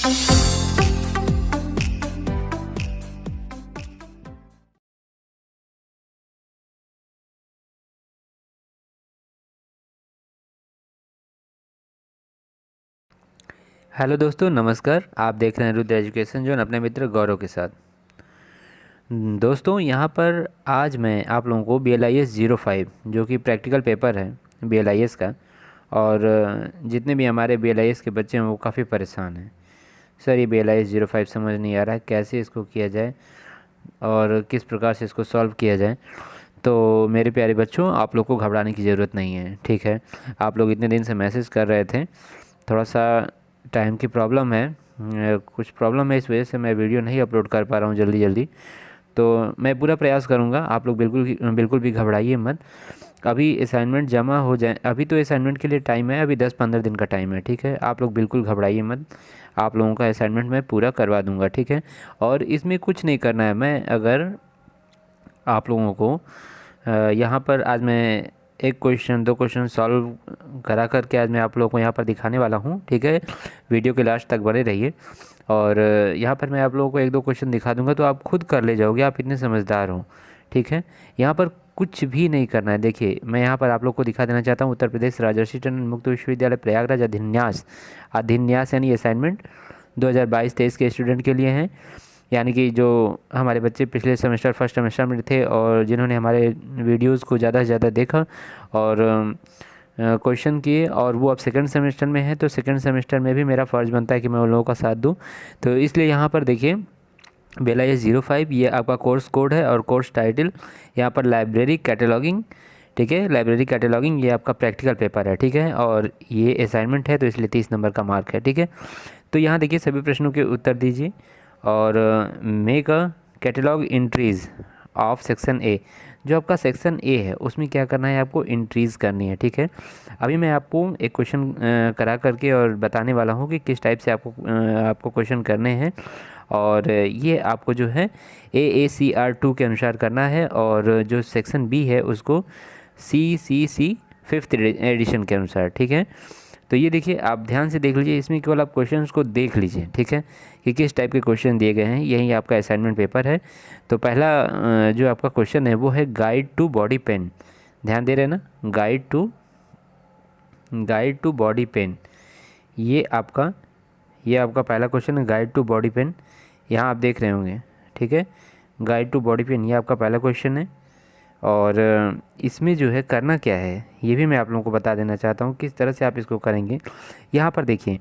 Hello दोस्तों, नमस्कार। आप देख रहे हैं रुद्र एजुकेशन जोन अपने मित्र गौरव के साथ। दोस्तों, यहाँ पर आज मैं आप लोगों को BLIS 05 जो कि प्रैक्टिकल पेपर है BLIS का, और जितने भी हमारे BLIS के बच्चे हैं वो काफ़ी परेशान हैं। सर, ये BLIS 05 समझ नहीं आ रहा है, कैसे इसको किया जाए और किस प्रकार से इसको सॉल्व किया जाए। तो मेरे प्यारे बच्चों, आप लोग को घबराने की ज़रूरत नहीं है, ठीक है। आप लोग इतने दिन से मैसेज कर रहे थे, थोड़ा सा टाइम की प्रॉब्लम है, कुछ प्रॉब्लम है, इस वजह से मैं वीडियो नहीं अपलोड कर पा रहा हूँ जल्दी जल्दी। तो मैं पूरा प्रयास करूँगा, आप लोग बिल्कुल भी घबराइए मत। अभी असाइनमेंट जमा हो जाए, अभी तो असाइनमेंट के लिए टाइम है, अभी 10-15 दिन का टाइम है, ठीक है। आप लोग बिल्कुल घबराइए मत, आप लोगों का असाइनमेंट मैं पूरा करवा दूँगा, ठीक है। और इसमें कुछ नहीं करना है। मैं अगर आप लोगों को यहाँ पर आज मैं एक क्वेश्चन 2 क्वेश्चन सॉल्व करा करके आज मैं आप लोगों को यहाँ पर दिखाने वाला हूँ, ठीक है। वीडियो के लास्ट तक बने रहिए। और यहाँ पर मैं आप लोगों को 1-2 क्वेश्चन दिखा दूंगा, तो आप खुद कर ले जाओगे, आप इतने समझदार हो, ठीक है। यहाँ पर कुछ भी नहीं करना है। देखिए, मैं यहाँ पर आप लोग को दिखा देना चाहता हूँ, उत्तर प्रदेश राजर्षि टंडन मुक्त विश्वविद्यालय प्रयागराज अधिन्यास यानी असाइनमेंट 2022-23 के स्टूडेंट के लिए हैं। यानी कि जो हमारे बच्चे पिछले सेमेस्टर फर्स्ट सेमेस्टर में थे और जिन्होंने हमारे वीडियोस को ज़्यादा से ज़्यादा देखा और क्वेश्चन किए, और वो अब सेकंड सेमेस्टर में है, तो सेकंड सेमेस्टर में भी मेरा फ़र्ज़ बनता है कि मैं उन लोगों का साथ दूं। तो इसलिए यहाँ पर देखिए, BLIS 05 ये आपका कोर्स कोड है, और कोर्स टाइटल यहाँ पर लाइब्रेरी कैटलॉगिंग, ठीक है। लाइब्रेरी कैटलॉगिंग ये आपका प्रैक्टिकल पेपर है, ठीक है। और ये असाइनमेंट है, तो इसलिए 30 नंबर का मार्क है, ठीक है। तो यहाँ देखिए, सभी प्रश्नों के उत्तर दीजिए और make a catalogue entries of section A. जो आपका सेक्शन ए है उसमें क्या करना है, आपको एंट्रीज़ करनी है, ठीक है। अभी मैं आपको एक क्वेश्चन करा करके और बताने वाला हूँ कि किस टाइप से आपको क्वेश्चन करने हैं। और ये आपको जो है AACR 2 के अनुसार करना है, और जो सेक्शन बी है उसको CCC 5th एडिशन के अनुसार, ठीक है। तो ये देखिए, आप ध्यान से देख लीजिए, इसमें केवल आप क्वेश्चंस को देख लीजिए, ठीक है, कि किस टाइप के क्वेश्चन दिए गए हैं। यही आपका असाइनमेंट पेपर है। तो पहला जो आपका क्वेश्चन है वो है गाइड टू बॉडी पेन। ध्यान दे रहे हैं ना, गाइड टू बॉडी पेन, ये आपका पहला क्वेश्चन है, गाइड टू बॉडी पेन। यहाँ आप देख रहे होंगे, ठीक है, गाइड टू बॉडी पेन, ये आपका पहला क्वेश्चन है। और इसमें जो है करना क्या है ये भी मैं आप लोगों को बता देना चाहता हूँ, किस तरह से आप इसको करेंगे। यहाँ पर देखिए,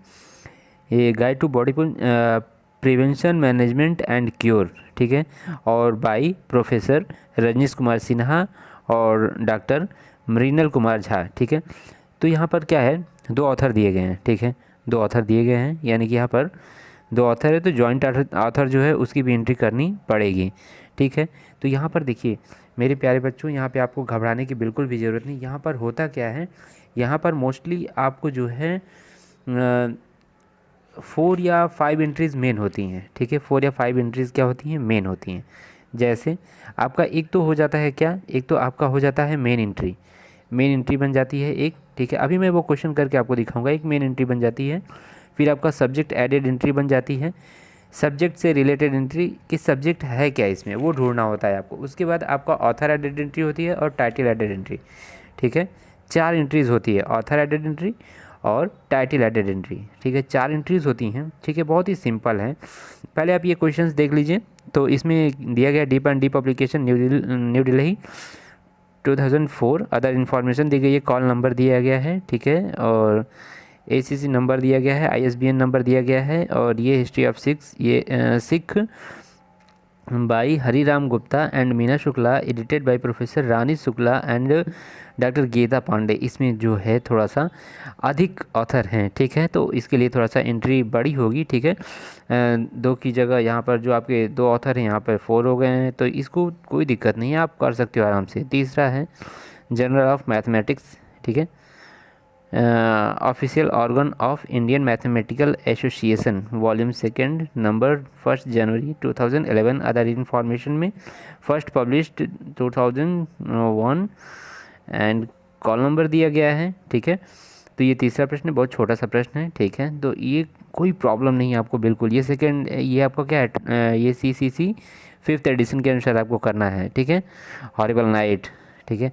ये guide to body pain prevention management and cure, ठीक है, और बाई प्रोफेसर रजनीश कुमार सिन्हा और डॉक्टर मृणाल कुमार झा, ठीक है। तो यहाँ पर क्या है, 2 ऑथर दिए गए हैं, ठीक है, 2 ऑथर दिए गए हैं, यानी कि यहाँ पर 2 ऑथर है, तो जॉइंट ऑथर जो है उसकी भी एंट्री करनी पड़ेगी, ठीक है। तो यहाँ पर देखिए मेरे प्यारे बच्चों, यहाँ पे आपको घबराने की बिल्कुल भी ज़रूरत नहीं। यहाँ पर होता क्या है, यहाँ पर मोस्टली आपको जो है 4 या 5 एंट्रीज़ मेन होती हैं, ठीक है। 4 या 5 एंट्रीज़ क्या होती हैं, मेन होती हैं। जैसे आपका एक तो हो जाता है क्या, एक तो आपका हो जाता है मेन एंट्री बन जाती है एक, ठीक है। अभी मैं वो क्वेश्चन करके आपको दिखाऊंगा। एक मेन एंट्री बन जाती है, फिर आपका सब्जेक्ट एडेड एंट्री बन जाती है, सब्जेक्ट से रिलेटेड एंट्री, कि सब्जेक्ट है क्या इसमें वो ढूंढना होता है आपको। उसके बाद आपका ऑथर एडेड एंट्री होती है और टाइटल एडेड एंट्री, ठीक है। 4 एंट्रीज़ होती है, ऑथर एडेड एंट्री और टाइटल एडेड एंट्री, ठीक है। 4 एंट्रीज़ होती हैं, ठीक है, बहुत ही सिंपल है। पहले आप ये क्वेश्चंस देख लीजिए। तो इसमें दिया गया deep and deep publication New Delhi 2004, other information दी गई है, कॉल नंबर दिया गया है, ठीक है, और ACC नंबर दिया गया है, ISBN नंबर दिया गया है, और ये history of Sikh by Hariram Gupta and Meena Shukla, edited by professor Rani Shukla and doctor Geeta Pandey. इसमें जो है थोड़ा सा अधिक ऑथर हैं, ठीक है, तो इसके लिए थोड़ा सा एंट्री बड़ी होगी, ठीक है। 2 की जगह यहाँ पर जो आपके 2 ऑथर हैं यहाँ पर 4 हो गए हैं, तो इसको कोई दिक्कत नहीं है, आप कर सकते हो आराम से। तीसरा है जर्नल ऑफ मैथमेटिक्स, ठीक है, official organ of Indian mathematical association, volume 2 number 1 January 2011, other information में first published 2001 and call number दिया गया है, ठीक है। तो ये तीसरा प्रश्न बहुत छोटा सा प्रश्न है, ठीक है। तो ये कोई प्रॉब्लम नहीं है आपको बिल्कुल। ये सेकंड, ये आपका क्या है, ये CCC 5th एडिशन के अनुसार आपको करना है, ठीक है। हॉरिबल नाइट, ठीक है।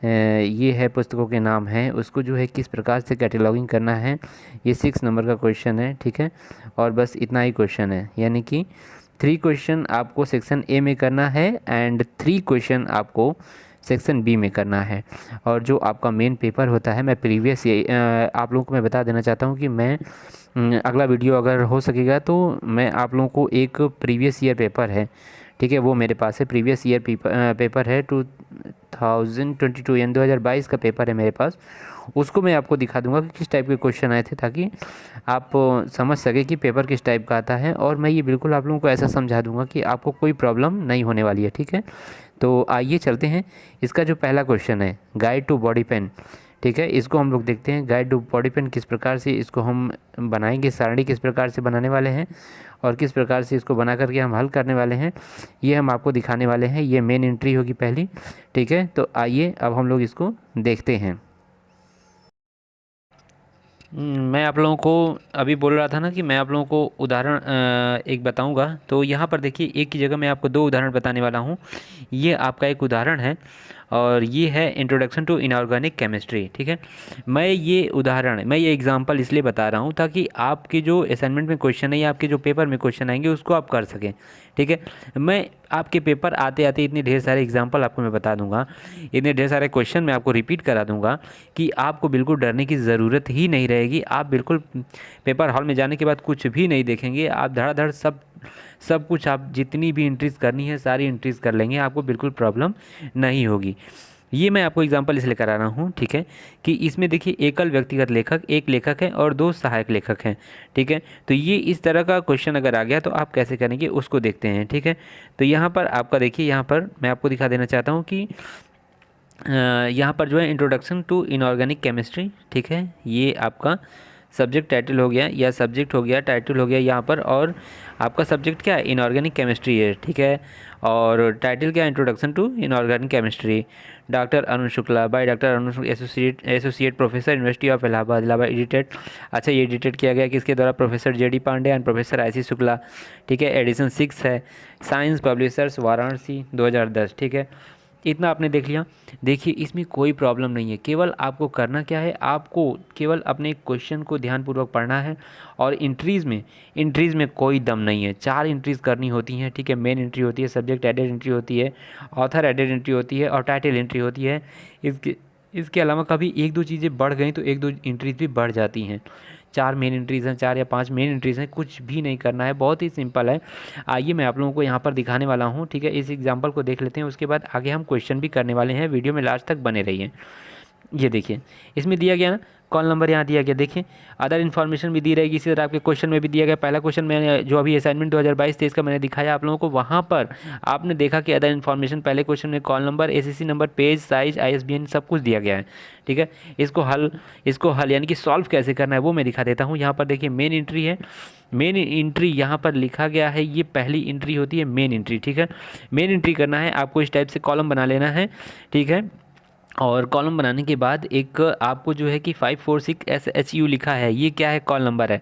ये है पुस्तकों के नाम हैं, उसको जो है किस प्रकार से कैटेलॉगिंग करना है, ये 6 नंबर का क्वेश्चन है, ठीक है। और बस इतना ही क्वेश्चन है, यानी कि 3 क्वेश्चन आपको सेक्शन ए में करना है एंड 3 क्वेश्चन आपको सेक्शन बी में करना है। और जो आपका मेन पेपर होता है, मैं प्रीवियस आप लोगों को मैं बता देना चाहता हूँ कि मैं अगला वीडियो अगर हो सकेगा तो मैं आप लोगों को एक प्रीवियस ईयर पेपर है, ठीक है, वो मेरे पास है। प्रीवियस ईयर पेपर है 2022 यानी 2022 का पेपर है मेरे पास। उसको मैं आपको दिखा दूंगा कि किस टाइप के क्वेश्चन आए थे, ताकि आप समझ सके कि पेपर किस टाइप का आता है। और मैं ये बिल्कुल आप लोगों को ऐसा समझा दूंगा कि आपको कोई प्रॉब्लम नहीं होने वाली है, ठीक है। तो आइए चलते हैं। इसका जो पहला क्वेश्चन है, गाइड टू बॉडी पेन, ठीक है, इसको हम लोग देखते हैं। गाइड टू बॉडी पेन किस प्रकार से इसको हम बनाएंगे, सारणी किस प्रकार से बनाने वाले हैं और किस प्रकार से इसको बना करके हम हल करने वाले हैं, ये हम आपको दिखाने वाले हैं। ये मेन एंट्री होगी पहली, ठीक है। तो आइए अब हम लोग इसको देखते हैं। मैं आप लोगों को अभी बोल रहा था ना कि मैं आप लोगों को उदाहरण एक बताऊंगा। तो यहाँ पर देखिए, एक की जगह मैं आपको 2 उदाहरण बताने वाला हूँ। ये आपका एक उदाहरण है और ये है इंट्रोडक्शन टू इनऑर्गेनिक केमिस्ट्री, ठीक है। मैं ये एग्जांपल इसलिए बता रहा हूँ ताकि आपके जो असाइनमेंट में क्वेश्चन है या आपके जो पेपर में क्वेश्चन आएंगे उसको आप कर सकें, ठीक है। मैं आपके पेपर आते आते इतने ढेर सारे एग्जांपल आपको मैं बता दूंगा, इतने ढेर सारे क्वेश्चन मैं आपको रिपीट करा दूंगा कि आपको बिल्कुल डरने की ज़रूरत ही नहीं रहेगी। आप बिल्कुल पेपर हॉल में जाने के बाद कुछ भी नहीं देखेंगे, आप धड़ाधड़ सब कुछ, आप जितनी भी एंट्रीज़ करनी है सारी एंट्रीज़ कर लेंगे, आपको बिल्कुल प्रॉब्लम नहीं होगी। ये मैं आपको एग्जांपल इसलिए करा रहा हूँ, ठीक है, कि इसमें देखिए एकल व्यक्तिगत लेखक, एक लेखक है और 2 सहायक लेखक हैं, ठीक है। तो ये इस तरह का क्वेश्चन अगर आ गया तो आप कैसे करेंगे उसको देखते हैं, ठीक है। तो यहाँ पर आपका देखिए, यहाँ पर मैं आपको दिखा देना चाहता हूँ कि यहाँ पर जो है इंट्रोडक्शन टू इनऑर्गेनिक केमिस्ट्री, ठीक है, ये आपका सब्जेक्ट टाइटल हो गया या सब्जेक्ट हो गया, टाइटल हो गया यहाँ पर। और आपका सब्जेक्ट क्या है, इनऑर्गेनिक केमिस्ट्री है, ठीक है। और टाइटल क्या है, introduction to inorganic chemistry, doctor Arun Shukla, by doctor Arun Shukla, associate professor, university of Allahabad, edited. अच्छा, ये एडिटेड किया गया किसके द्वारा, professor JD Pandey and professor IC Shukla, ठीक है। एडिशन 6 है, साइंस पब्लिशर्स वाराणसी 2010, ठीक है। इतना आपने देख लिया। देखिए इसमें कोई प्रॉब्लम नहीं है, केवल आपको करना क्या है, आपको केवल अपने क्वेश्चन को ध्यानपूर्वक पढ़ना है। और इंट्रीज़ में कोई दम नहीं है, 4 इंट्रीज़ करनी होती हैं, ठीक है। मेन एंट्री होती है, सब्जेक्ट एडेड एंट्री होती है, ऑथर एडेड एंट्री होती है और टाइटल एंट्री होती है। इसके अलावा कभी 1-2 चीज़ें बढ़ गई तो 1-2 इंट्रीज भी बढ़ जाती हैं। 4 मेन एंट्रीज़ हैं, 4 या 5 मेन एंट्रीज़ हैं, कुछ भी नहीं करना है, बहुत ही सिंपल है। आइए मैं आप लोगों को यहाँ पर दिखाने वाला हूँ, ठीक है। इस एग्जांपल को देख लेते हैं, उसके बाद आगे हम क्वेश्चन भी करने वाले हैं। वीडियो में लास्ट तक बने रहिए। ये देखिए इसमें दिया गया ना, कॉल नंबर यहाँ दिया गया, देखिए अदर इन्फॉर्मेशन भी दी रहेगी, इसी तरह आपके क्वेश्चन में भी दिया गया। पहला क्वेश्चन मैंने जो अभी असाइनमेंट 2022-23 का मैंने दिखाया आप लोगों को, वहाँ पर आपने देखा कि अदर इन्फॉर्मेशन पहले क्वेश्चन में call number, ACC number, page size, ISBN सब कुछ दिया गया है, ठीक है। इसको हल यानी कि सॉल्व कैसे करना है वो मैं दिखा देता हूँ। यहाँ पर देखिए मेन एंट्री है, मेन एंट्री यहाँ पर लिखा गया है, ये पहली एंट्री होती है मेन एंट्री, ठीक है। मेन एंट्री करना है आपको, इस टाइप से कॉलम बना लेना है, ठीक है। और कॉलम बनाने के बाद एक आपको जो है कि 546 SHU लिखा है, ये क्या है, कॉल नंबर है,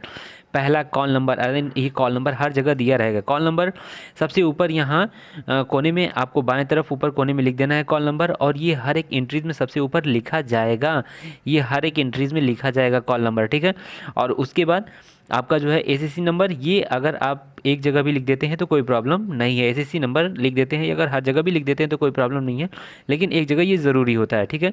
पहला कॉल नंबर। अरे ये कॉल नंबर हर जगह दिया रहेगा, कॉल नंबर सबसे ऊपर यहाँ कोने में आपको बाएं तरफ ऊपर कोने में लिख देना है कॉल नंबर। और ये हर एक एंट्रीज में सबसे ऊपर लिखा जाएगा, ये हर एक एंट्रीज में लिखा जाएगा कॉल नंबर, ठीक है। और उसके बाद आपका जो है ACC नंबर, ये अगर आप एक जगह भी लिख देते हैं तो कोई प्रॉब्लम नहीं है, ACC नंबर लिख देते हैं, अगर हर जगह भी लिख देते हैं तो कोई प्रॉब्लम नहीं है, लेकिन एक जगह ये ज़रूरी होता है, ठीक है।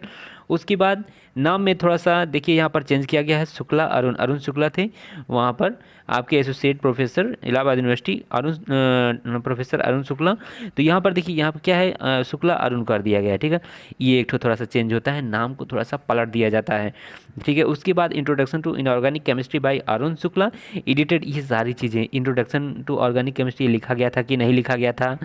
उसके बाद नाम में थोड़ा सा देखिए यहाँ पर चेंज किया गया है, शुक्ला अरुण शुक्ला थे, वहाँ पर आपके associate professor Allahabad university professor Arun Shukla. तो यहाँ पर देखिए, यहाँ पर क्या है, शुक्ला अरुण कर दिया गया है, ठीक है। ये एक थोड़ा सा चेंज होता है, नाम को थोड़ा सा पलट दिया जाता है, ठीक है। उसके बाद introduction to inorganic chemistry by Arun Shukla edited, ये सारी चीज़ें, इंट्रोडक्शन टू ऑर्गेनिक केमिस्ट्री लिखा गया था कि नहीं लिखा गया था,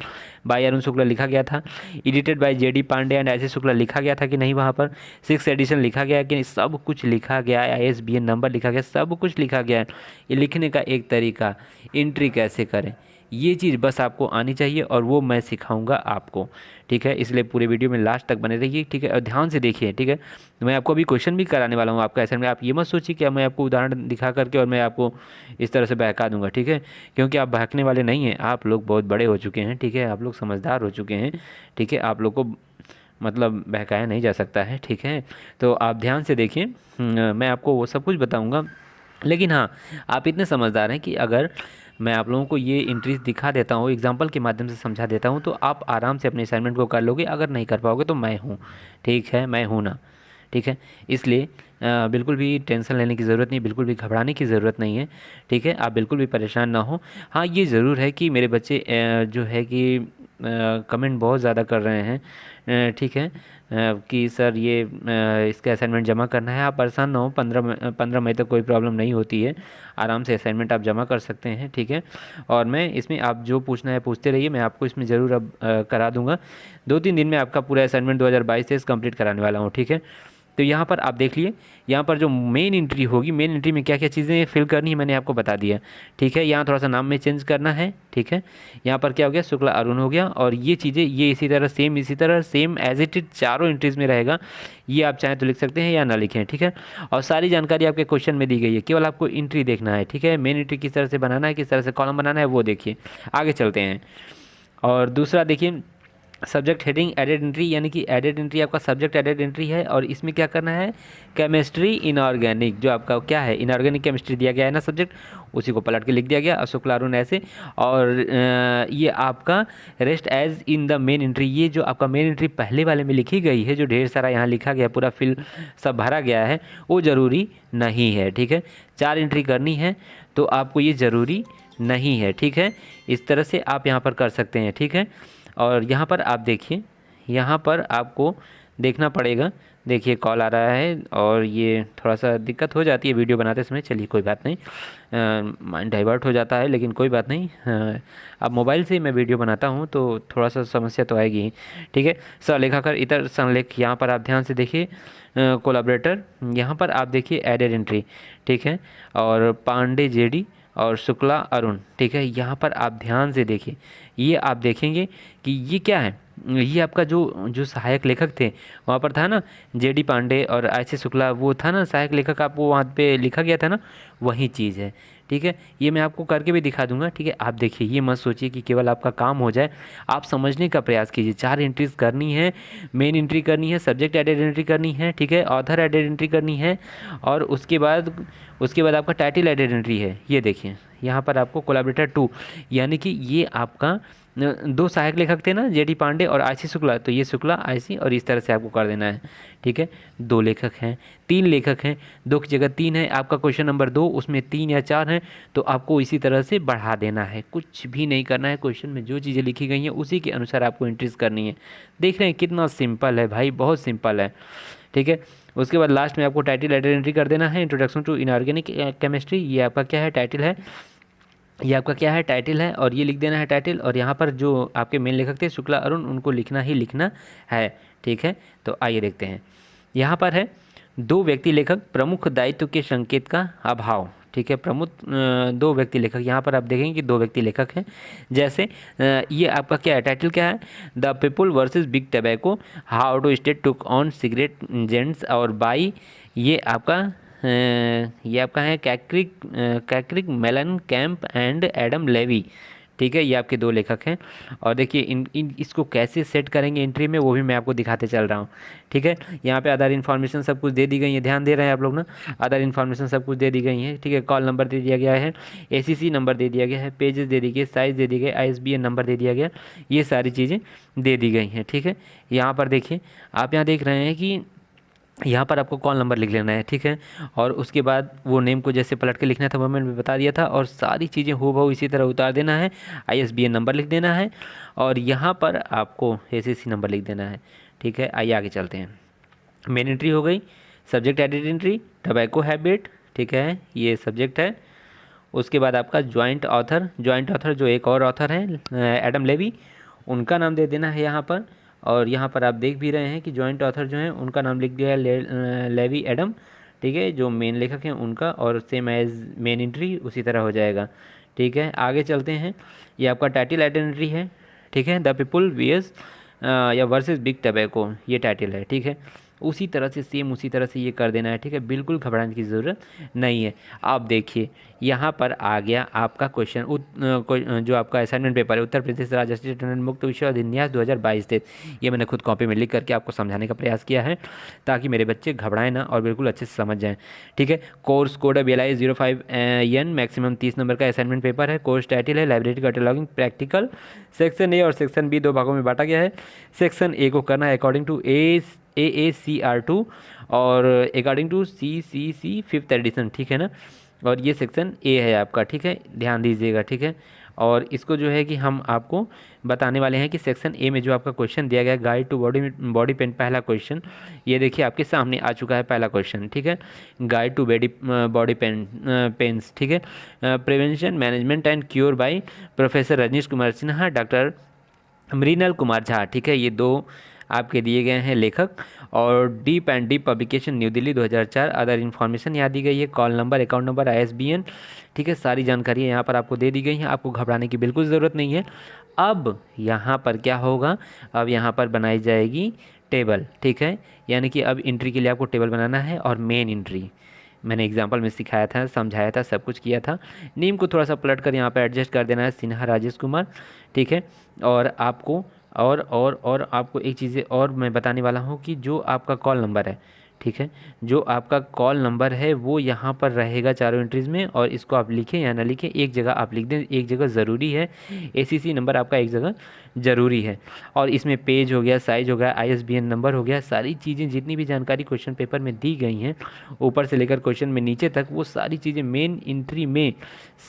बाय अरुण शुक्ला लिखा गया था। Edited by JD Pandey and IC Shukla लिखा गया था कि नहीं, वहाँ पर 6th एडिशन लिखा गया है कि नहीं, सब कुछ लिखा गया है, ISBN नंबर लिखा गया, सब कुछ लिखा गया है। ये लिखने का एक तरीका, एंट्री कैसे करें, ये चीज़ बस आपको आनी चाहिए और वो मैं सिखाऊंगा आपको, ठीक है। इसलिए पूरे वीडियो में लास्ट तक बने रहिए, ठीक है, और ध्यान से देखिए, ठीक है। मैं आपको अभी क्वेश्चन भी कराने वाला हूँ आपका असाइनमेंट। आप ये मत सोचिए कि मैं आपको उदाहरण दिखा करके और मैं आपको इस तरह से बहका दूंगा, ठीक है, क्योंकि आप बहकने वाले नहीं हैं। आप लोग बहुत बड़े हो चुके हैं, ठीक है, आप लोग समझदार हो चुके हैं, ठीक है। आप लोग को मतलब बहकाया नहीं जा सकता है, ठीक है। तो आप ध्यान से देखिए, मैं आपको वो सब कुछ बताऊंगा। लेकिन हाँ, आप इतने समझदार हैं कि अगर मैं आप लोगों को ये इंट्रीज दिखा देता हूँ, एग्जांपल के माध्यम से समझा देता हूँ, तो आप आराम से अपने असाइनमेंट को कर लोगे। अगर नहीं कर पाओगे तो मैं हूँ, ठीक है, मैं हूँ ना, ठीक है। इसलिए बिल्कुल भी टेंशन लेने की ज़रूरत नहीं, बिल्कुल भी घबराने की ज़रूरत नहीं है, ठीक है। आप बिल्कुल भी परेशान ना हो। हाँ, ये ज़रूर है कि मेरे बच्चे जो है कि कमेंट बहुत ज़्यादा कर रहे हैं, ठीक है, कि सर ये इसका असाइनमेंट जमा करना है। आप परेशान ना हो, 15 मई तक कोई प्रॉब्लम नहीं होती है। आराम से असाइनमेंट आप जमा कर सकते हैं, ठीक है। और मैं इसमें आप जो पूछना है पूछते रहिए, मैं आपको इसमें ज़रूर अब करा दूंगा। 2-3 दिन में आपका पूरा असाइनमेंट 2022 से कंप्लीट कराने वाला हूँ, ठीक है। तो यहाँ पर आप देख लिए, यहाँ पर जो मेन एंट्री होगी, मेन एंट्री में क्या क्या चीज़ें फिल करनी है मैंने आपको बता दिया, ठीक है। यहाँ थोड़ा सा नाम में चेंज करना है, ठीक है। यहाँ पर क्या हो गया, शुक्ला अरुण हो गया, और ये चीज़ें ये इसी तरह सेम एज इट इज चारों एंट्रीज में रहेगा। ये आप चाहें तो लिख सकते हैं या ना लिखें, ठीक है। और सारी जानकारी आपके क्वेश्चन में दी गई है, केवल आपको एंट्री देखना है, ठीक है। मेन एंट्री किस तरह से बनाना है, किस तरह से कॉलम बनाना है, वो देखिए। आगे चलते हैं। और दूसरा देखिए, सब्जेक्ट हेडिंग एडेड एंट्री, यानी कि एडेड एंट्री आपका सब्जेक्ट एडेड एंट्री है, और इसमें क्या करना है, केमिस्ट्री इनऑर्गेनिक, जो आपका क्या है, इनऑर्गेनिक केमिस्ट्री दिया गया है ना सब्जेक्ट, उसी को पलट के लिख दिया गया, अशोक लारून ऐसे। और ये आपका rest as in the main entry, ये जो आपका मेन एंट्री पहले वाले में लिखी गई है, जो ढेर सारा यहाँ लिखा गया, पूरा फिल सब भरा गया है, वो ज़रूरी नहीं है, ठीक है। 4 एंट्री करनी है तो आपको ये ज़रूरी नहीं है, ठीक है। इस तरह से आप यहाँ पर कर सकते हैं, ठीक है। और यहाँ पर आप देखिए, यहाँ पर आपको देखना पड़ेगा। देखिए कॉल आ रहा है और ये थोड़ा सा दिक्कत हो जाती है वीडियो बनाते समय, चलिए कोई बात नहीं, माइंड डाइवर्ट हो जाता है, लेकिन कोई बात नहीं। अब मोबाइल से मैं वीडियो बनाता हूँ तो थोड़ा सा समस्या तो आएगी ही, ठीक है। सलेखाकार इतर संलेख, यहाँ पर आप ध्यान से देखिए। कोलैबोरेटर, यहाँ पर आप देखिए एडेड एंट्री, ठीक है। और पांडे जेडी और शुक्ला अरुण, ठीक है। यहाँ पर आप ध्यान से देखिए, ये आप देखेंगे कि ये क्या है, ये आपका जो जो सहायक लेखक थे वहाँ पर था ना, जेडी पांडे और ऐसे शुक्ला, वो था ना सहायक लेखक, आपको वहाँ पे लिखा गया था ना, वही चीज़ है, ठीक है। ये मैं आपको करके भी दिखा दूंगा, ठीक है। आप देखिए, ये मत सोचिए कि केवल आपका काम हो जाए, आप समझने का प्रयास कीजिए। 4 एंट्रीज करनी है, मेन एंट्री करनी है, सब्जेक्ट एडेड एंट्री करनी है, ठीक है, ऑथर एडेड एंट्री करनी है, और उसके बाद आपका टाइटल एडेड एंट्री है। ये देखिए, यहाँ पर आपको कोलैबोरेटर 2, यानी कि ये आपका 2 सहायक लेखक थे ना, जेडी पांडे और आईसी शुक्ला, तो ये शुक्ला आईसी और इस तरह से आपको कर देना है, ठीक है। 2 लेखक हैं, 3 लेखक हैं, 2 की जगह 3 है, आपका क्वेश्चन नंबर 2 उसमें 3 या 4 हैं, तो आपको इसी तरह से बढ़ा देना है, कुछ भी नहीं करना है। क्वेश्चन में जो चीज़ें लिखी गई हैं उसी के अनुसार आपको एंट्रीज करनी है। देख रहे हैं कितना सिंपल है भाई, बहुत सिंपल है, ठीक है। उसके बाद लास्ट में आपको टाइटल एडेड एंट्री कर देना है, इंट्रोडक्शन टू इनऑर्गेनिक केमिस्ट्री, ये आपका क्या है, टाइटल है, ये आपका क्या है, टाइटल है, और ये लिख देना है टाइटल। और यहाँ पर जो आपके मेन लेखक थे शुक्ला अरुण, उनको लिखना ही लिखना है, ठीक है। तो आइए देखते हैं, यहाँ पर है 2 व्यक्ति लेखक, प्रमुख दायित्व के संकेत का अभाव, ठीक है। प्रमुख 2 व्यक्ति लेखक, यहाँ पर आप देखेंगे कि 2 व्यक्ति लेखक हैं। जैसे ये आपका क्या है, टाइटल क्या है, the people versus big tobacco, how to state took on cigarette giants और बाई, ये आपका है Carrick Mollenkamp and Adam Levy, ठीक है। ये आपके 2 लेखक हैं। और देखिए इसको कैसे सेट करेंगे एंट्री में, वो भी मैं आपको दिखाते चल रहा हूँ, ठीक है। यहाँ पे अदर इन्फॉर्मेशन सब कुछ दे दी गई है, ध्यान दे रहे हैं आप लोग ना, अदर इन्फॉर्मेशन सब कुछ दे दी गई है, ठीक है। कॉल नंबर दे दिया गया है, एसीसी नंबर दे दिया गया है, पेजेस दे दिए गए, साइज़ दे दिए गए, आईएसबीएन नंबर दे दिया गया, ये सारी चीज़ें दे दी गई हैं, ठीक है। यहाँ पर देखिए, आप यहाँ देख रहे हैं कि यहाँ पर आपको कॉल नंबर लिख लेना है, ठीक है। और उसके बाद वो नेम को जैसे पलट के लिखना था वो मैंने बता दिया था, और सारी चीज़ें हूबहू इसी तरह उतार देना है, आईएसबीएन नंबर लिख देना है, और यहाँ पर आपको एसीसी नंबर लिख देना है, ठीक है। आइए आगे चलते हैं। मेन एंट्री हो गई, subject added entry tobacco habit, ठीक है, ये सब्जेक्ट है। उसके बाद आपका जॉइंट ऑथर जो एक और ऑथर हैं एडम लेवी, उनका नाम दे देना है यहाँ पर। और यहाँ पर आप देख भी रहे हैं कि जॉइंट ऑथर जो हैं उनका नाम लिख दिया है लेवी एडम, ठीक है, जो मेन लेखक हैं उनका, और सेम एज मेन एंट्री उसी तरह हो जाएगा। ठीक है, आगे चलते हैं। ये आपका टाइटल आइडेंटिटी है। ठीक है, द पीपुल वीएस या वर्सेस बिग टबैको, ये टाइटल है। ठीक है, उसी तरह से सेम उसी तरह से ये कर देना है। ठीक है, बिल्कुल घबराने की ज़रूरत नहीं है। आप देखिए यहाँ पर आ गया आपका क्वेश्चन, जो आपका असाइनमेंट पेपर है, उत्तर प्रदेश राजस्व टंडन मुक्त विश्व अधिन्यास 2022 ये मैंने खुद कॉपी में लिख करके आपको समझाने का प्रयास किया है, ताकि मेरे बच्चे घबराएं ना और बिल्कुल अच्छे से समझ जाएं। ठीक है, कोर्स कोड है BLI 05N, मैक्सिमम 30 नंबर का असाइनमेंट पेपर है। कोर्स टाइटल है library cataloguing practical. Section A और सेक्शन बी दो भागों में बांटा गया है। सेक्शन ए को करना है अकॉर्डिंग टू AACR2 और according to CCC 5th addition. ठीक है ना, और ये सेक्शन ए है आपका। ठीक है, ध्यान दीजिएगा। ठीक है, और इसको जो है कि हम आपको बताने वाले हैं कि सेक्शन ए में जो आपका क्वेश्चन दिया गया है, गाइड टू बॉडी पेन, पहला क्वेश्चन ये देखिए आपके सामने आ चुका है, पहला क्वेश्चन। ठीक है, गाइड टू बॉडी पेन्स। ठीक है, prevention management and cure by professor Rajnish Kumar Sinha, doctor Mrinal Kumar Jha. ठीक है, ये दो आपके दिए गए हैं लेखक। और deep and deep publication New Delhi 2004। Other information यहाँ दी गई है, call number, account number, ISBN। ठीक है, सारी जानकारी यहाँ पर आपको दे दी गई है, आपको घबराने की बिल्कुल ज़रूरत नहीं है। अब यहाँ पर क्या होगा, अब यहाँ पर बनाई जाएगी टेबल। ठीक है, यानी कि अब एंट्री के लिए आपको टेबल बनाना है, और मेन एंट्री मैंने एग्जाम्पल में सिखाया था, समझाया था, सब कुछ किया था। नेम को थोड़ा सा पलट कर यहाँ पर एडजस्ट कर देना है, सिन्हा राजेश कुमार। ठीक है, और आपको और आपको एक चीज़ें और मैं बताने वाला हूँ कि जो आपका कॉल नंबर है, ठीक है, जो आपका कॉल नंबर है वो यहाँ पर रहेगा चारों एंट्रीज़ में, और इसको आप लिखें या ना लिखें, एक जगह आप लिख दें, एक जगह ज़रूरी है। ACC नंबर आपका एक जगह ज़रूरी है, और इसमें पेज हो गया, साइज हो गया, ISBN नंबर हो गया, सारी चीज़ें जितनी भी जानकारी क्वेश्चन पेपर में दी गई हैं, ऊपर से लेकर क्वेश्चन में नीचे तक, वो सारी चीज़ें मेन एंट्री में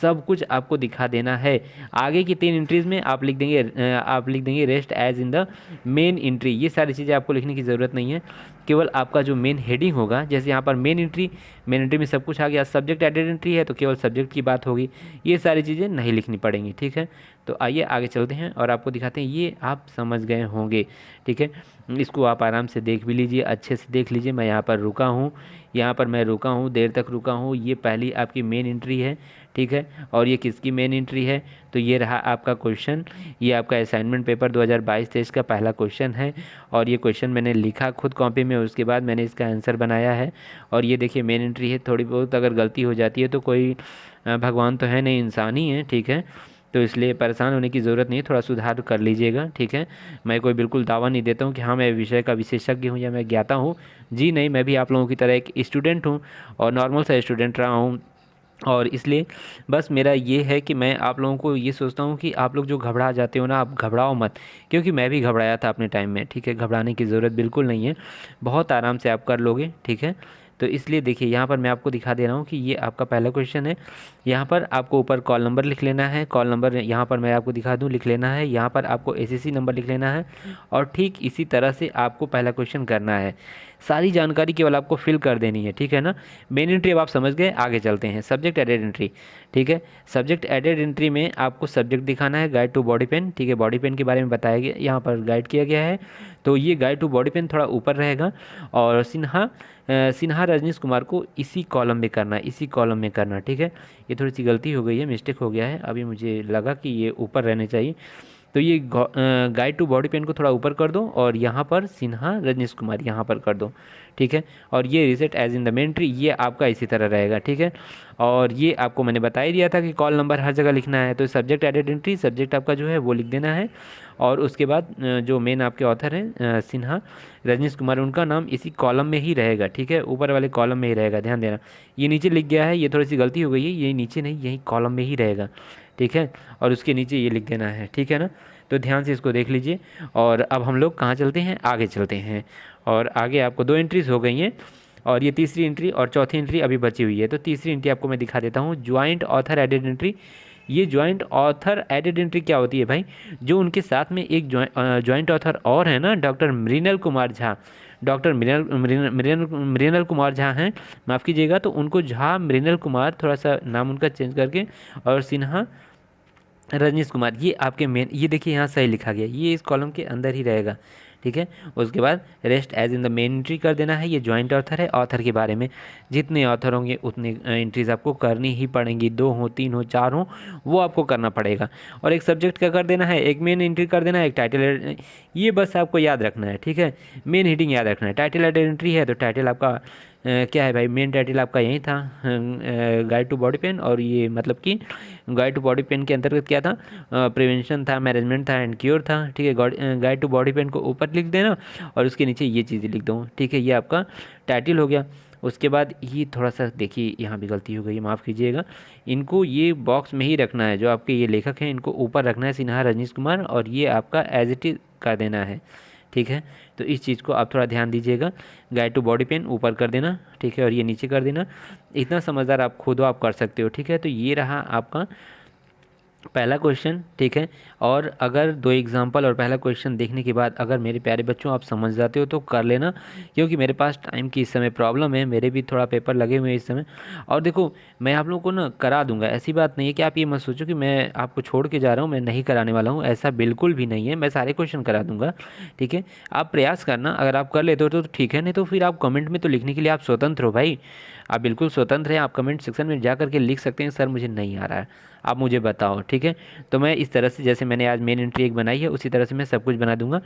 सब कुछ आपको दिखा देना है। आगे की 3 एंट्रीज़ में आप लिख देंगे rest as in the main entry. ये सारी चीज़ें आपको लिखने की ज़रूरत नहीं है, केवल आपका जो मेन हेडिंग होगा, जैसे यहाँ पर मेन एंट्री में सब कुछ आ गया। सब्जेक्ट एडेड एंट्री है तो केवल सब्जेक्ट की बात होगी, ये सारी चीज़ें नहीं लिखनी पड़ेंगी। ठीक है, तो आइए आगे चलते हैं और आपको दिखाते हैं। ये आप समझ गए होंगे। ठीक है, इसको आप आराम से देख भी लीजिए, अच्छे से देख लीजिए। मैं यहाँ पर रुका हूँ, यहाँ पर मैं रुका हूँ, देर तक रुका हूँ। ये पहली आपकी मेन एंट्री है। ठीक है, और ये किसकी मेन एंट्री है, तो ये रहा आपका क्वेश्चन। ये आपका असाइनमेंट पेपर 2022-23 का पहला क्वेश्चन है, और ये क्वेश्चन मैंने लिखा खुद कॉपी में, उसके बाद मैंने इसका आंसर बनाया है। और ये देखिए मेन एंट्री है। थोड़ी बहुत अगर गलती हो जाती है तो कोई भगवान तो है नहीं, इंसान ही है। ठीक है, तो इसलिए परेशान होने की ज़रूरत नहीं है, थोड़ा सुधार कर लीजिएगा। ठीक है, मैं कोई बिल्कुल दावा नहीं देता हूँ कि हाँ मैं विषय का विशेषज्ञ हूँ या मैं ज्ञाता हूँ। जी नहीं, मैं भी आप लोगों की तरह एक स्टूडेंट हूँ, और नॉर्मल सा स्टूडेंट रहा हूँ। और इसलिए बस मेरा ये है कि मैं आप लोगों को ये सोचता हूँ कि आप लोग जो घबरा जाते हो ना, आप घबराओ मत, क्योंकि मैं भी घबराया था अपने टाइम में। ठीक है, घबराने की ज़रूरत बिल्कुल नहीं है, बहुत आराम से आप कर लोगे। ठीक है, तो इसलिए देखिए यहाँ पर मैं आपको दिखा दे रहा हूँ कि ये आपका पहला क्वेश्चन है। यहाँ पर आपको ऊपर कॉल नंबर लिख लेना है, कॉल नंबर यहाँ पर मैं आपको दिखा दूँ लिख लेना है। यहाँ पर आपको ACC नंबर लिख लेना है, और ठीक इसी तरह से आपको पहला क्वेश्चन करना है। सारी जानकारी केवल आपको फिल कर देनी है। ठीक है ना, मेन एंट्री अब आप समझ गए। आगे चलते हैं, सब्जेक्ट एडेड एंट्री। ठीक है, सब्जेक्ट एडेड एंट्री में आपको सब्जेक्ट दिखाना है गाइड टू बॉडी पेन। ठीक है, बॉडी पेन के बारे में बताया गया, यहाँ पर गाइड किया गया है, तो ये गाइड टू बॉडी पेन थोड़ा ऊपर रहेगा, और सिन्हा रजनीश कुमार को इसी कॉलम में करना है, इसी कॉलम में करना। ठीक है, ये थोड़ी सी गलती हो गई है, मिस्टेक हो गया है, अभी मुझे लगा कि ये ऊपर रहने चाहिए, तो ये गाइड टू बॉडी पेन को थोड़ा ऊपर कर दो, और यहाँ पर सिन्हा रजनीश कुमार यहाँ पर कर दो। ठीक है, और ये रिसेट एज इन द मेंट्री, ये आपका इसी तरह रहेगा। ठीक है, और ये आपको मैंने बता ही दिया था कि कॉल नंबर हर जगह लिखना है, तो सब्जेक्ट एडेड एंट्री, सब्जेक्ट आपका जो है वो लिख देना है, और उसके बाद जो मेन आपके ऑथर हैं सिन्हा रजनीश कुमार, उनका नाम इसी कॉलम में ही रहेगा। ठीक है, ऊपर वाले कॉलम में ही रहेगा, ध्यान देना। ये नीचे लिख गया है, ये थोड़ी सी गलती हो गई है, ये नीचे नहीं, यही कॉलम में ही रहेगा। ठीक है, और उसके नीचे ये लिख देना है। ठीक है ना, तो ध्यान से इसको देख लीजिए। और अब हम लोग कहाँ चलते हैं, आगे चलते हैं, और आगे आपको 2 एंट्रीज हो गई हैं, और ये तीसरी एंट्री और चौथी एंट्री अभी बची हुई है। तो तीसरी एंट्री आपको मैं दिखा देता हूँ, ज्वाइंट ऑथर एडेड एंट्री। ये ज्वाइंट ऑथर एडेड एंट्री क्या होती है भाई, जो उनके साथ में एक ज्वाइंट ऑथर और है ना, डॉक्टर मृणाल कुमार झा, डॉक्टर मृणाल कुमार झा हैं, माफ़ कीजिएगा, तो उनको झा मृणाल कुमार, थोड़ा सा नाम उनका चेंज करके, और सिन्हा रजनीश कुमार, ये आपके मेन, ये देखिए यहाँ सही लिखा गया, ये इस कॉलम के अंदर ही रहेगा। ठीक है। उसके बाद rest as in the main entry कर देना है। ये जॉइंट ऑथर है, ऑथर के बारे में जितने ऑथर होंगे उतने एंट्रीज आपको करनी ही पड़ेंगी, 2 हो 3 हो 4 हो वो आपको करना पड़ेगा। और एक सब्जेक्ट का कर देना है, एक मेन एंट्री कर देना है, एक टाइटल, ये बस आपको याद रखना है, ठीक है। मेन हेडिंग याद रखना है, टाइटल एंट्री है तो टाइटल आपका क्या है भाई, मेन टाइटल आपका यही था, गाइड टू बॉडी पेन। और ये मतलब कि गाइड टू बॉडी पेन के अंतर्गत क्या था, प्रिवेंशन था, मैनेजमेंट था एंड क्योर था, ठीक है। गाइड टू बॉडी पेन को ऊपर लिख देना और उसके नीचे ये चीज़ें लिख दो, ठीक है। ये आपका टाइटल हो गया। उसके बाद ये थोड़ा सा देखिए, यहाँ भी गलती हो गई, माफ़ कीजिएगा। इनको ये बॉक्स में ही रखना है, जो आपके ये लेखक हैं इनको ऊपर रखना है, सिन्हा रजनीश कुमार, और ये आपका एज इट इज़ कर देना है, ठीक है। तो इस चीज़ को आप थोड़ा ध्यान दीजिएगा, गाइड टू बॉडी पेन ऊपर कर देना, ठीक है, और ये नीचे कर देना। इतना समझदार आप खुद हो, आप कर सकते हो, ठीक है। तो ये रहा आपका पहला क्वेश्चन, ठीक है। और अगर 2 एग्जाम्पल और पहला क्वेश्चन देखने के बाद अगर मेरे प्यारे बच्चों आप समझ जाते हो तो कर लेना, क्योंकि मेरे पास टाइम की इस समय प्रॉब्लम है, मेरे भी थोड़ा पेपर लगे हुए हैं इस समय। और देखो मैं आप लोगों को ना करा दूंगा, ऐसी बात नहीं है कि आप ये मत सोचो कि मैं आपको छोड़ के जा रहा हूँ, मैं नहीं कराने वाला हूँ, ऐसा बिल्कुल भी नहीं है, मैं सारे क्वेश्चन करा दूंगा, ठीक है। आप प्रयास करना, अगर आप कर लेते हो तो ठीक है, नहीं तो फिर आप कमेंट में तो लिखने के लिए आप स्वतंत्र हो भाई, आप बिल्कुल स्वतंत्र हैं, आप कमेंट सेक्शन में जा करके लिख सकते हैं सर मुझे नहीं आ रहा है, आप मुझे बताओ, ठीक है। तो मैं इस तरह से, जैसे मैंने आज मेन एंट्री एक बनाई है उसी तरह से मैं सब कुछ बना दूंगा।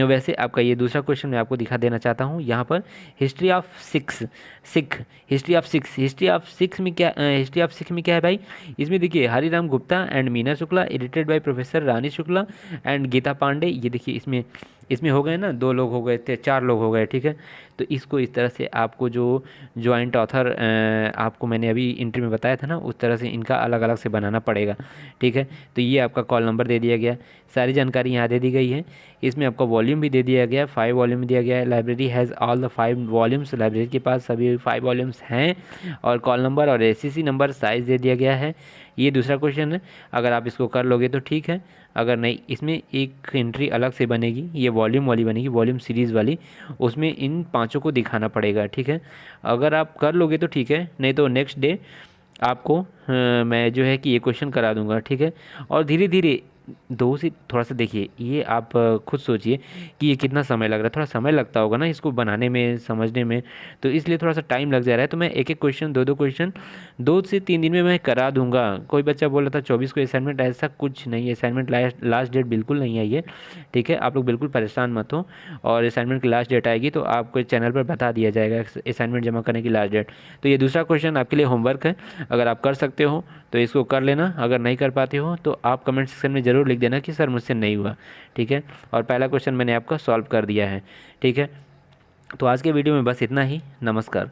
वैसे आपका ये दूसरा क्वेश्चन मैं आपको दिखा देना चाहता हूँ यहाँ पर, history of Sikh, history of six में क्या, हिस्ट्री ऑफ सिख में क्या है भाई, इसमें देखिए Hariram Gupta and Meena Shukla, edited by professor Rani Shukla and Geeta Pandey. ये देखिए इसमें इसमें हो गए ना, 2 लोग हो गए थे, 4 लोग हो गए, ठीक है। तो इसको इस तरह से आपको जो जॉइंट ऑथर आपको मैंने अभी इंट्री में बताया था ना, उस तरह से इनका अलग अलग से बनाना पड़ेगा, ठीक है। तो ये आपका कॉल नंबर दे दिया गया, सारी जानकारी यहाँ दे दी गई है। इसमें आपका वॉल्यूम भी दे दिया गया, 5 वॉल्यूम दिया गया है। Library has all the 5 volumes, library के पास सभी 5 वॉल्यूम्स हैं। और कॉल नंबर और एससीसी नंबर साइज़ दे दिया गया है। ये दूसरा क्वेश्चन है, अगर आप इसको कर लोगे तो ठीक है, अगर नहीं इसमें एक एंट्री अलग से बनेगी, ये वॉल्यूम वाली बनेगी, वॉल्यूम सीरीज़ वाली, उसमें इन 5 को दिखाना पड़ेगा, ठीक है। अगर आप कर लोगे तो ठीक है, नहीं तो नेक्स्ट डे आपको मैं जो है कि ये क्वेश्चन करा दूंगा, ठीक है। और धीरे धीरे 2 से थोड़ा सा देखिए, ये आप खुद सोचिए कि ये कितना समय लग रहा है, थोड़ा समय लगता होगा ना इसको बनाने में, समझने में, तो इसलिए थोड़ा सा टाइम लग जा रहा है। तो मैं एक एक क्वेश्चन, 2 क्वेश्चन 2 से 3 दिन में मैं करा दूंगा। कोई बच्चा बोल रहा था 24 को असाइनमेंट, ऐसा कुछ नहीं है, असाइनमेंट लास्ट डेट बिल्कुल नहीं आई है, ठीक है। आप लोग बिल्कुल परेशान मत हो, और असाइनमेंट की लास्ट डेट आएगी तो आपको चैनल पर बता दिया जाएगा असाइनमेंट जमा करने की लास्ट डेट। तो ये दूसरा क्वेश्चन आपके लिए होमवर्क है, अगर आप कर सकते हो तो इसको कर लेना, अगर नहीं कर पाते हो तो आप कमेंट सेक्शन में ज़रूर लिख देना कि सर मुझसे नहीं हुआ, ठीक है। और पहला क्वेश्चन मैंने आपका सॉल्व कर दिया है, ठीक है। तो आज के वीडियो में बस इतना ही, नमस्कार।